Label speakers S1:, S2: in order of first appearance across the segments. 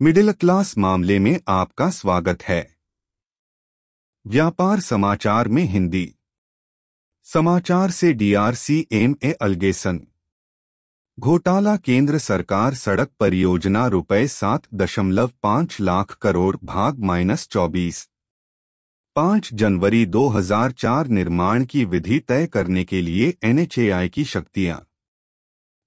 S1: Middle class मामले में आपका स्वागत है। व्यापार समाचार में हिंदी समाचार से DRCMA अलगेसन। घोटाला केंद्र सरकार सड़क परियोजना ₹7.5 लाख करोड़ भाग -24। 5 जनवरी 2004 निर्माण की विधि तय करने के लिए NHAI की शक्तियां।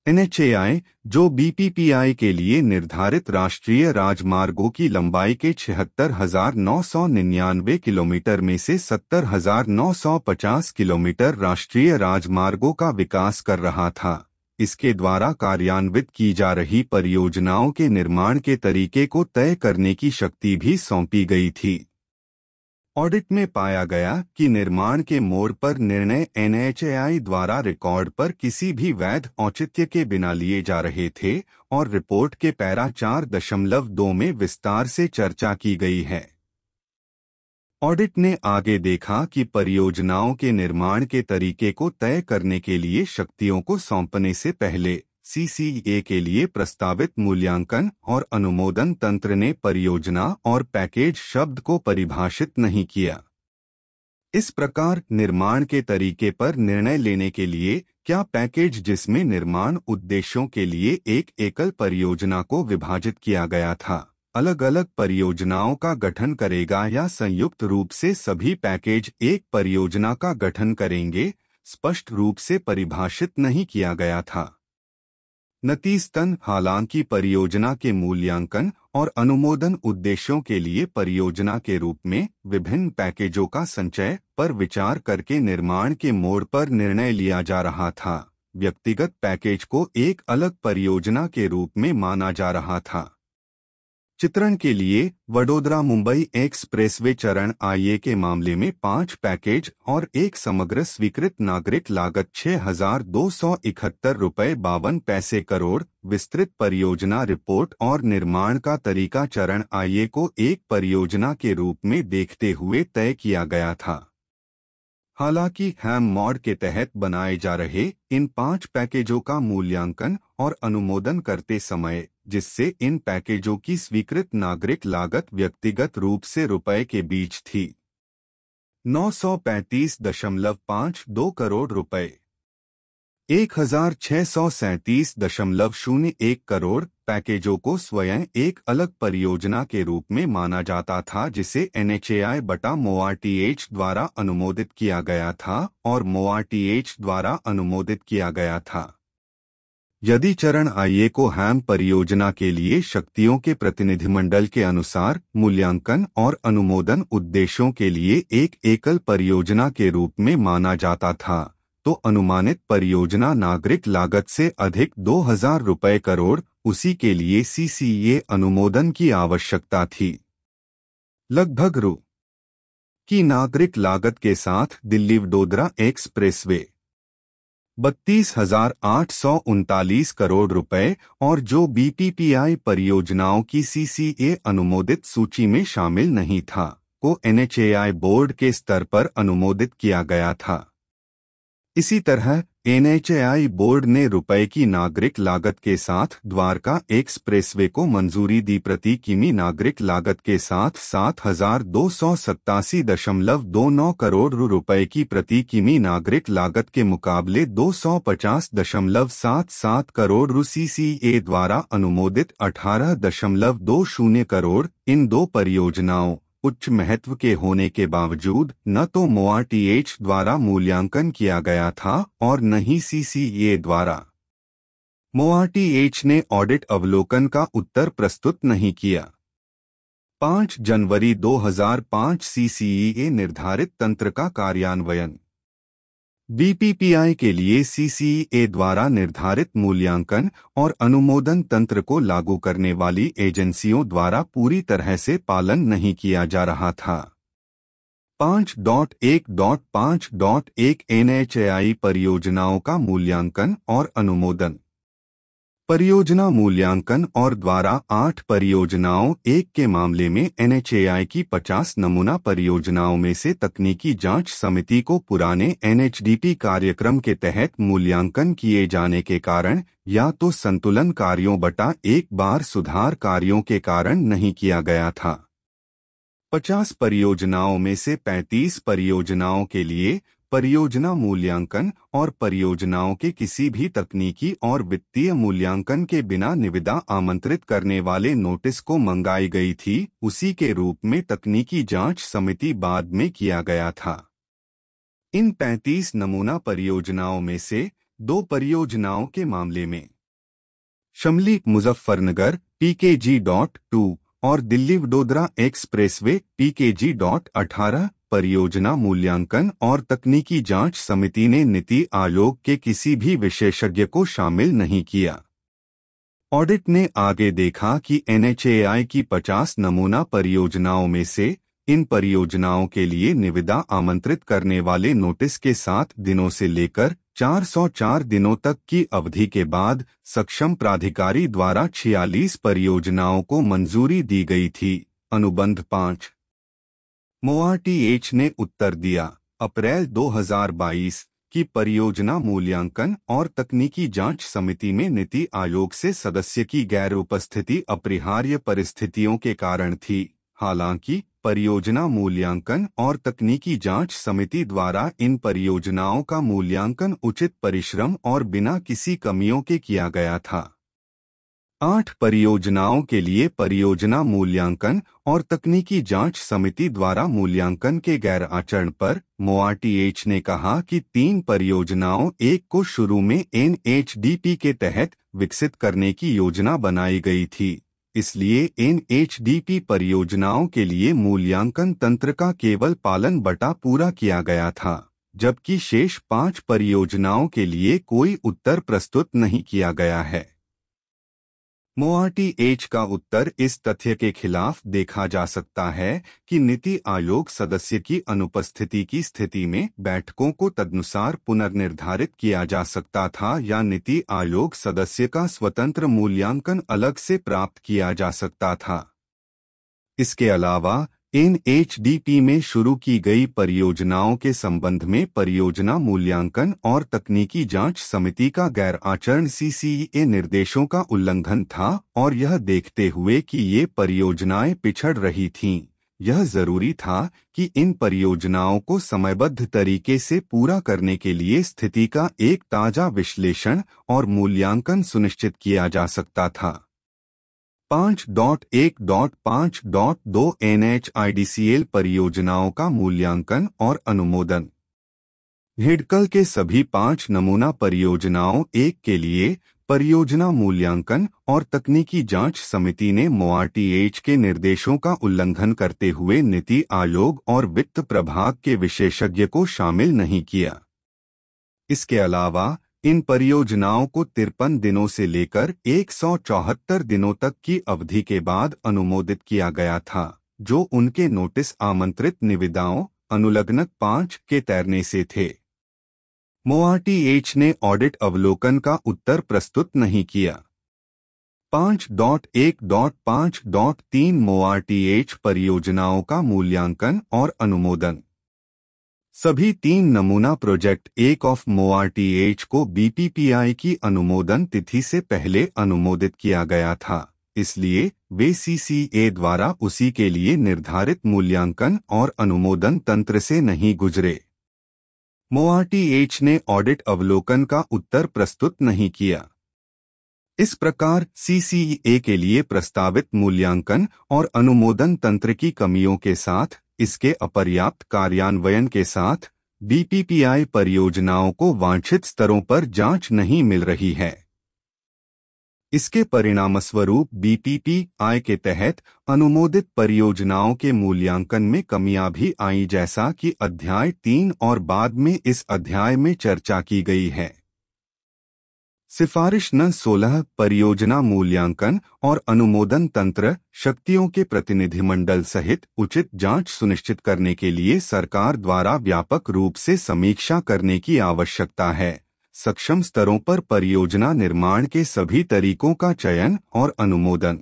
S1: NHAI, जो BPPI के लिए निर्धारित राष्ट्रीय राजमार्गों की लंबाई के 76,999 किलोमीटर में से 70,950 किलोमीटर राष्ट्रीय राजमार्गों का विकास कर रहा था, इसके द्वारा कार्यान्वित की जा रही परियोजनाओं के निर्माण के तरीके को तय करने की शक्ति भी सौंपी गई थी। ऑडिट में पाया गया कि निर्माण के मोड़ पर निर्णय NHAI द्वारा रिकॉर्ड पर किसी भी वैध औचित्य के बिना लिए जा रहे थे और रिपोर्ट के पैरा 4.2 में विस्तार से चर्चा की गई है। ऑडिट ने आगे देखा कि परियोजनाओं के निर्माण के तरीके को तय करने के लिए शक्तियों को सौंपने से पहले CCA के लिए प्रस्तावित मूल्यांकन और अनुमोदन तंत्र ने परियोजना और पैकेज शब्द को परिभाषित नहीं किया। इस प्रकार निर्माण के तरीके पर निर्णय लेने के लिए क्या पैकेज, जिसमें निर्माण उद्देश्यों के लिए एक एकल परियोजना को विभाजित किया गया था, अलग अलग परियोजनाओं का गठन करेगा या संयुक्त रूप से सभी पैकेज एक परियोजना का गठन करेंगे, स्पष्ट रूप से परिभाषित नहीं किया गया था। नतीजतन, हालांकि परियोजना के मूल्यांकन और अनुमोदन उद्देश्यों के लिए परियोजना के रूप में विभिन्न पैकेजों का संचय पर विचार करके निर्माण के मोड़ पर निर्णय लिया जा रहा था, व्यक्तिगत पैकेज को एक अलग परियोजना के रूप में माना जा रहा था। चित्रण के लिए, वडोदरा मुंबई एक्सप्रेसवे चरण IA के मामले में 5 पैकेज और एक समग्र स्वीकृत नागरिक लागत ₹6,271.52 करोड़, विस्तृत परियोजना रिपोर्ट और निर्माण का तरीका चरण IA को एक परियोजना के रूप में देखते हुए तय किया गया था। हालांकि हैम मॉड के तहत बनाए जा रहे इन 5 पैकेजों का मूल्यांकन और अनुमोदन करते समय, जिससे इन पैकेजों की स्वीकृत नागरिक लागत व्यक्तिगत रूप से रुपए के बीच थी 935.52 करोड़ रुपए, 1,637.01 करोड़ पैकेजों को स्वयं एक अलग परियोजना के रूप में माना जाता था, जिसे NHAI बटा MoRTH द्वारा अनुमोदित किया गया था और MoRTH द्वारा अनुमोदित किया गया था। यदि चरण IA को हैम परियोजना के लिए शक्तियों के प्रतिनिधिमंडल के अनुसार मूल्यांकन और अनुमोदन उद्देश्यों के लिए एक एकल परियोजना के रूप में माना जाता था, तो अनुमानित परियोजना नागरिक लागत से अधिक 2,000 रुपए करोड़, उसी के लिए CCA अनुमोदन की आवश्यकता थी। लगभग रु. की नागरिक लागत के साथ दिल्ली वडोदरा एक्सप्रेसवे 32,839 करोड़ रुपए और जो BPPI परियोजनाओं की CCA अनुमोदित सूची में शामिल नहीं था, को NHAI बोर्ड के स्तर पर अनुमोदित किया गया था। इसी तरह NHAI बोर्ड ने रुपए की नागरिक लागत के साथ द्वारका एक्सप्रेसवे को मंजूरी दी। प्रति किमी नागरिक लागत के साथ 7,287.29 करोड़ रुपए की प्रति किमी नागरिक लागत के मुकाबले 250.77 करोड़ CCA द्वारा अनुमोदित 18.20 करोड़। इन दो परियोजनाओं उच्च महत्व के होने के बावजूद न तो MoRTH द्वारा मूल्यांकन किया गया था और न ही CCA द्वारा। MoRTH ने ऑडिट अवलोकन का उत्तर प्रस्तुत नहीं किया। 5 जनवरी 2005 CCA निर्धारित तंत्र का कार्यान्वयन। BPPI के लिए CCA द्वारा निर्धारित मूल्यांकन और अनुमोदन तंत्र को लागू करने वाली एजेंसियों द्वारा पूरी तरह से पालन नहीं किया जा रहा था। 5.1.5.1 NHAI परियोजनाओं का मूल्यांकन और अनुमोदन। परियोजना मूल्यांकन और द्वारा 8 परियोजनाओं एक के मामले में NHAI की 50 नमूना परियोजनाओं में से तकनीकी जांच समिति को पुराने NHDP कार्यक्रम के तहत मूल्यांकन किए जाने के कारण या तो संतुलन कार्यों बटा एक बार सुधार कार्यों के कारण नहीं किया गया था। 50 परियोजनाओं में से 35 परियोजनाओं के लिए परियोजना मूल्यांकन और परियोजनाओं के किसी भी तकनीकी और वित्तीय मूल्यांकन के बिना निविदा आमंत्रित करने वाले नोटिस को मंगाई गई थी। उसी के रूप में तकनीकी जांच समिति बाद में किया गया था। इन 35 नमूना परियोजनाओं में से 2 परियोजनाओं के मामले में शमली मुजफ्फरनगर PKG.2 और दिल्ली वडोदरा एक्सप्रेसवे PKG.18 परियोजना मूल्यांकन और तकनीकी जांच समिति ने नीति आयोग के किसी भी विशेषज्ञ को शामिल नहीं किया। ऑडिट ने आगे देखा कि NHAI की 50 नमूना परियोजनाओं में से इन परियोजनाओं के लिए निविदा आमंत्रित करने वाले नोटिस के 7 दिनों से लेकर 404 दिनों तक की अवधि के बाद सक्षम प्राधिकारी द्वारा 46 परियोजनाओं को मंजूरी दी गई थी। अनुबंध 5 MoRTH ने उत्तर दिया। अप्रैल 2022 की परियोजना मूल्यांकन और तकनीकी जांच समिति में नीति आयोग से सदस्य की गैर उपस्थिति अपरिहार्य परिस्थितियों के कारण थी। हालांकि परियोजना मूल्यांकन और तकनीकी जांच समिति द्वारा इन परियोजनाओं का मूल्यांकन उचित परिश्रम और बिना किसी कमियों के किया गया था। 8 परियोजनाओं के लिए परियोजना मूल्यांकन और तकनीकी जांच समिति द्वारा मूल्यांकन के गैर आचरण पर MoRTH ने कहा कि 3 परियोजनाओं एक को शुरू में NHDP के तहत विकसित करने की योजना बनाई गई थी, इसलिए NHDP परियोजनाओं के लिए मूल्यांकन तंत्र का केवल पालन बटा पूरा किया गया था, जबकि शेष 5 परियोजनाओं के लिए कोई उत्तर प्रस्तुत नहीं किया गया है। MoRTH का उत्तर इस तथ्य के खिलाफ देखा जा सकता है कि नीति आयोग सदस्य की अनुपस्थिति की स्थिति में बैठकों को तदनुसार पुनर्निर्धारित किया जा सकता था या नीति आयोग सदस्य का स्वतंत्र मूल्यांकन अलग से प्राप्त किया जा सकता था। इसके अलावा NHDP में शुरू की गई परियोजनाओं के संबंध में परियोजना मूल्यांकन और तकनीकी जांच समिति का गैर आचरण CCEA निर्देशों का उल्लंघन था और यह देखते हुए कि ये परियोजनाएं पिछड़ रही थीं, यह जरूरी था कि इन परियोजनाओं को समयबद्ध तरीके से पूरा करने के लिए स्थिति का एक ताजा विश्लेषण और मूल्यांकन सुनिश्चित किया जा सकता था। 5.1.5.2 NHIDCL परियोजनाओं का मूल्यांकन और अनुमोदन। हिडकल के सभी 5 नमूना परियोजनाओं एक के लिए परियोजना मूल्यांकन और तकनीकी जांच समिति ने MoRTH के निर्देशों का उल्लंघन करते हुए नीति आयोग और वित्त प्रभाग के विशेषज्ञ को शामिल नहीं किया। इसके अलावा इन परियोजनाओं को 53 दिनों से लेकर 174 दिनों तक की अवधि के बाद अनुमोदित किया गया था, जो उनके नोटिस आमंत्रित निविदाओं अनुलग्नक 5 के तैरने से थे। MoRTH ने ऑडिट अवलोकन का उत्तर प्रस्तुत नहीं किया। 5.1.5.3 MoRTH परियोजनाओं का मूल्यांकन और अनुमोदन। सभी 3 नमूना प्रोजेक्ट 1 ऑफ MoRTH को BPPI की अनुमोदन तिथि से पहले अनुमोदित किया गया था, इसलिए वे CCA द्वारा उसी के लिए निर्धारित मूल्यांकन और अनुमोदन तंत्र से नहीं गुजरे। MoRTH ने ऑडिट अवलोकन का उत्तर प्रस्तुत नहीं किया। इस प्रकार CCA के लिए प्रस्तावित मूल्यांकन और अनुमोदन तंत्र की कमियों के साथ इसके अपर्याप्त कार्यान्वयन के साथ BPPI परियोजनाओं को वांछित स्तरों पर जांच नहीं मिल रही है। इसके परिणामस्वरूप BPPI के तहत अनुमोदित परियोजनाओं के मूल्यांकन में कमियां भी आईं, जैसा कि अध्याय 3 और बाद में इस अध्याय में चर्चा की गई है। सिफारिश न 16 परियोजना मूल्यांकन और अनुमोदन तंत्र शक्तियों के प्रतिनिधिमंडल सहित उचित जांच सुनिश्चित करने के लिए सरकार द्वारा व्यापक रूप से समीक्षा करने की आवश्यकता है। सक्षम स्तरों पर परियोजना निर्माण के सभी तरीकों का चयन और अनुमोदन।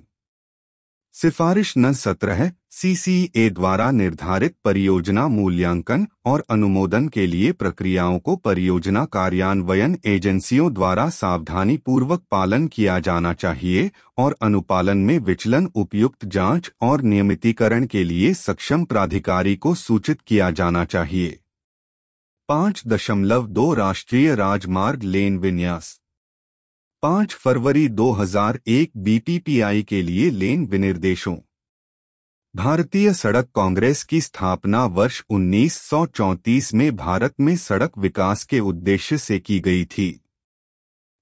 S1: सिफारिश न 17 CCA द्वारा निर्धारित परियोजना मूल्यांकन और अनुमोदन के लिए प्रक्रियाओं को परियोजना कार्यान्वयन एजेंसियों द्वारा सावधानी पूर्वक पालन किया जाना चाहिए और अनुपालन में विचलन उपयुक्त जांच और नियमितीकरण के लिए सक्षम प्राधिकारी को सूचित किया जाना चाहिए। 5.2 राष्ट्रीय राजमार्ग लेन विन्यास। 5 फरवरी 2001 BPPI के लिए लेन विनिर्देशों। भारतीय सड़क कांग्रेस की स्थापना वर्ष 1934 में भारत में सड़क विकास के उद्देश्य से की गई थी।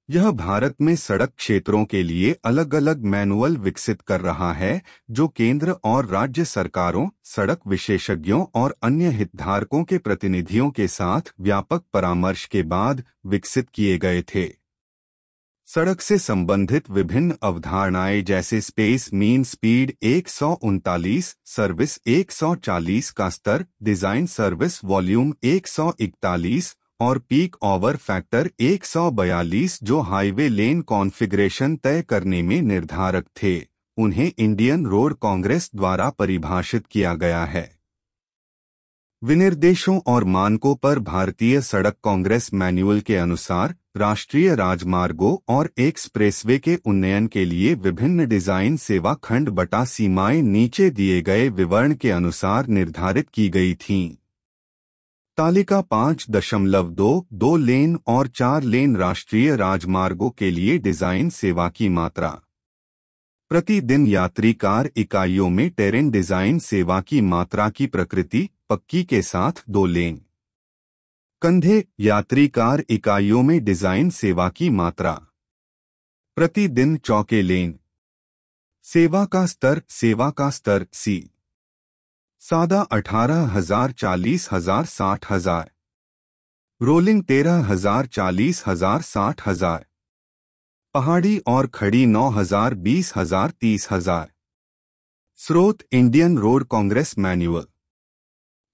S1: यह भारत में सड़क क्षेत्रों के लिए अलग अलग मैनुअल विकसित कर रहा है, जो केंद्र और राज्य सरकारों, सड़क विशेषज्ञों और अन्य हितधारकों के प्रतिनिधियों के साथ व्यापक परामर्श के बाद विकसित किए गए थे। सड़क से संबंधित विभिन्न अवधारणाएं जैसे स्पेस मीन स्पीड 139, सर्विस 140 का स्तर, डिजाइन सर्विस वॉल्यूम 141 और पीक ओवर फैक्टर 142 जो हाईवे लेन कॉन्फ़िगरेशन तय करने में निर्धारक थे, उन्हें इंडियन रोड कांग्रेस द्वारा परिभाषित किया गया है। विनिर्देशों और मानकों पर भारतीय सड़क कांग्रेस मैनुअल के अनुसार राष्ट्रीय राजमार्गों और एक्सप्रेसवे के उन्नयन के लिए विभिन्न डिजाइन सेवा खंड बटा सीमाएं नीचे दिए गए विवरण के अनुसार निर्धारित की गई थीं। तालिका 5.2 लेन और 4 लेन राष्ट्रीय राजमार्गों के लिए डिजाइन सेवा की मात्रा। प्रतिदिन यात्री कार इकाइयों में टेरेन डिजाइन सेवा की मात्रा की प्रकृति, पक्की के साथ 2 लेन। कंधे यात्री कार इकाइयों में डिजाइन सेवा की मात्रा। प्रतिदिन चौके लेन। सेवा का स्तर C। सादा 18,000 40,000 60,000। रोलिंग 13,000 40,000 60,000। पहाड़ी और खड़ी 9,000 20,000 30,000। स्रोत इंडियन रोड कांग्रेस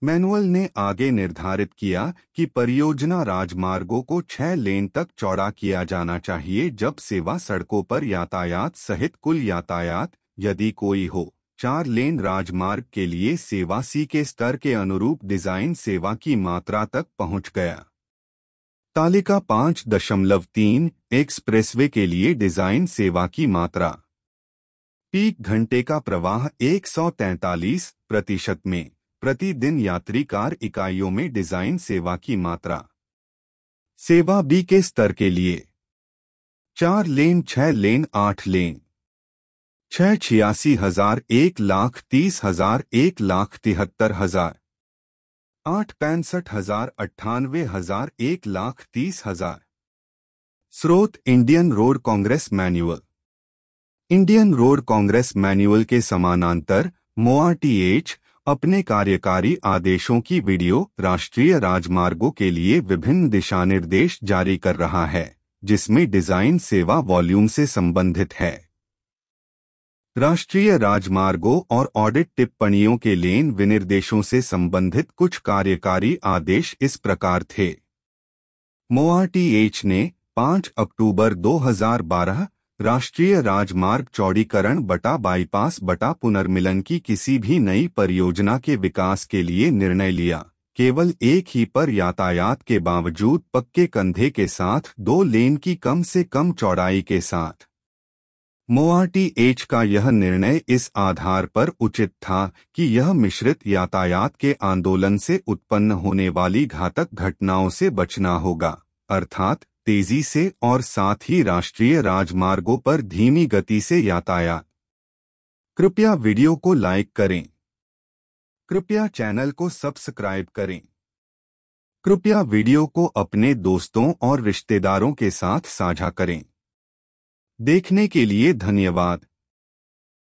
S1: मैनुअल ने आगे निर्धारित किया कि परियोजना राजमार्गों को 6 लेन तक चौड़ा किया जाना चाहिए जब सेवा सड़कों पर यातायात सहित कुल यातायात, यदि कोई हो, 4 लेन राजमार्ग के लिए सेवा C के स्तर के अनुरूप डिजाइन सेवा की मात्रा तक पहुंच गया। तालिका 5.3 एक्सप्रेसवे के लिए डिजाइन सेवा की मात्रा। पीक घंटे का प्रवाह 143% में। प्रतिदिन यात्री कार इकाइयों में डिजाइन सेवा की मात्रा। सेवा B के स्तर के लिए 4 लेन 6 लेन 8 लेन। 86,000 1,30,000 1,73,000। 8 65,000 98,000 1,30,000। स्रोत Indian road Congress manual. Indian road Congress manual के समानांतर MoRTH अपने कार्यकारी आदेशों की वीडियो राष्ट्रीय राजमार्गों के लिए विभिन्न दिशानिर्देश जारी कर रहा है, जिसमें डिजाइन सेवा वॉल्यूम से संबंधित है। राष्ट्रीय राजमार्गों और ऑडिट टिप्पणियों के लेन विनिर्देशों से संबंधित कुछ कार्यकारी आदेश इस प्रकार थे। MoRTH ने 5 अक्टूबर 2012 राष्ट्रीय राजमार्ग चौड़ीकरण बटा बाईपास बटा पुनर्मिलन की किसी भी नई परियोजना के विकास के लिए निर्णय लिया, केवल एक ही पर यातायात के बावजूद पक्के कंधे के साथ 2 लेन की कम से कम चौड़ाई के साथ। MoRTH का यह निर्णय इस आधार पर उचित था कि यह मिश्रित यातायात के आंदोलन से उत्पन्न होने वाली घातक घटनाओं से बचना होगा, अर्थात तेजी से और साथ ही राष्ट्रीय राजमार्गों पर धीमी गति से यातायात। कृपया वीडियो को लाइक करें। कृपया चैनल को सब्सक्राइब करें। कृपया वीडियो को अपने दोस्तों और रिश्तेदारों के साथ साझा करें। देखने के लिए धन्यवाद।